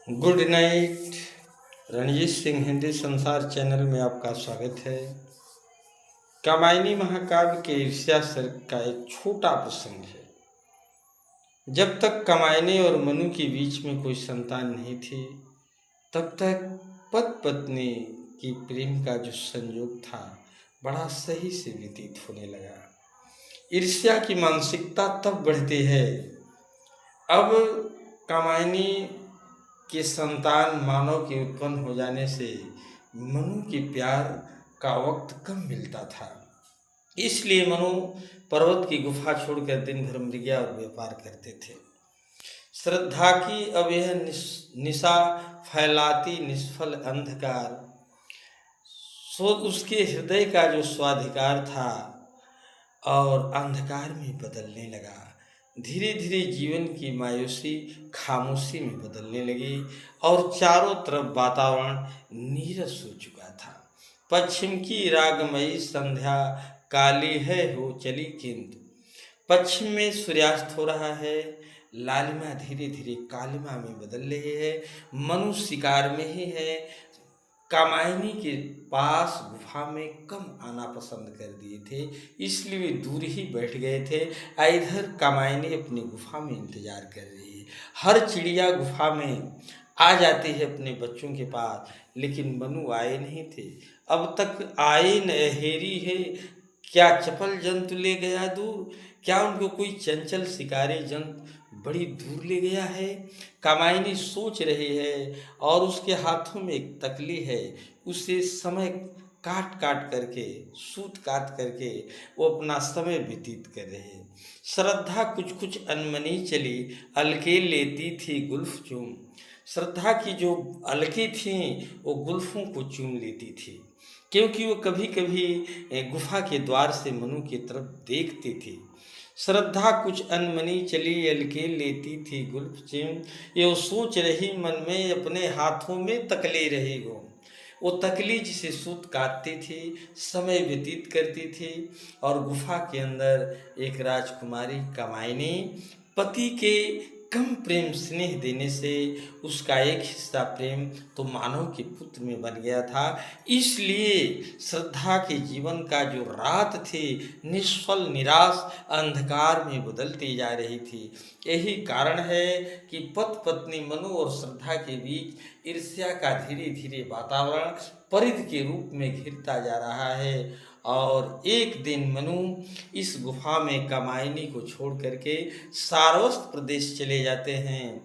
Good night. Ranjit Singh Hindi Sansar channel में आपका स्वागत है। कामायनी महाकाव्य के ईर्ष्या सर्ग का एक छोटा प्रसंग है। जब तक कामायनी और मनु के बीच में कोई संतान नहीं थी, तब तक पति पत्नी की प्रेम का जो संयोग था बड़ा सही से व्यतीत होने लगा। ईर्ष्या की मानसिकता तब बढ़ती है अब कामायनी के संतान मानव के उत्पन्न हो जाने से मनु के प्यार का वक्त कम मिलता था। इसलिए मनु पर्वत की गुफा छोड़कर दिन भर मृगया और व्यापार करते थे। श्रद्धा की अब यह निशा फैलाती निष्फल अंधकार, सो उसके हृदय का जो स्वाधिकार था और अंधकार में बदलने लगा। धीरे धीरे जीवन की मायूसी खामोशी में बदलने लगी और चारों तरफ वातावरण नीरस हो चुका था। पश्चिम की रागमयी संध्या काली है हो चली, किंतु पश्चिम में सूर्यास्त हो रहा है। लालिमा धीरे धीरे कालिमा में बदल रही है। मनु शिकार में ही है। कामायनी के पास गुफा में कम आना पसंद कर दिए थे, इसलिए वे दूर ही बैठ गए थे। इधर कामायनी अपनी गुफा में इंतजार कर रही है। हर चिड़िया गुफा में आ जाती है अपने बच्चों के पास, लेकिन मनु आए नहीं थे। अब तक आए न हेरी है, क्या चपल जंतु ले गया दूर, क्या उनको कोई चंचल शिकारी जंतु बड़ी दूर ले गया है। कामायनी सोच रही है और उसके हाथों में एक तकली है। उसे समय काट काट करके, सूत काट करके वो अपना समय व्यतीत कर रहे हैं। श्रद्धा कुछ कुछ अनमनी चली, अलके लेती थी गुल्फ चूम। श्रद्धा की जो अलके थीं वो गुल्फों को चूम लेती थी, क्योंकि वो कभी कभी गुफा के द्वार से मनु की तरफ देखती थी। श्रद्धा कुछ अनमनी चली, अलके लेती थी गुल्फ चूम। ये सोच रही मन में, अपने हाथों में तकली रही हो। वो तकली जिसे सूत काटती थी, समय व्यतीत करती थी। और गुफा के अंदर एक राजकुमारी कामायनी पति के कम प्रेम स्नेह देने से उसका एक हिस्सा प्रेम तो मानव के पुत्र में बन गया था। इसलिए श्रद्धा के जीवन का जो रात थी निष्फल निराश अंधकार में बदलती जा रही थी। यही कारण है कि पति पत्नी मनु और श्रद्धा के बीच ईर्ष्या का धीरे धीरे वातावरण परिध के रूप में घिरता जा रहा है। और एक दिन मनु इस गुफा में कामायनी को छोड़ करके सारस्वत प्रदेश चले जाते हैं।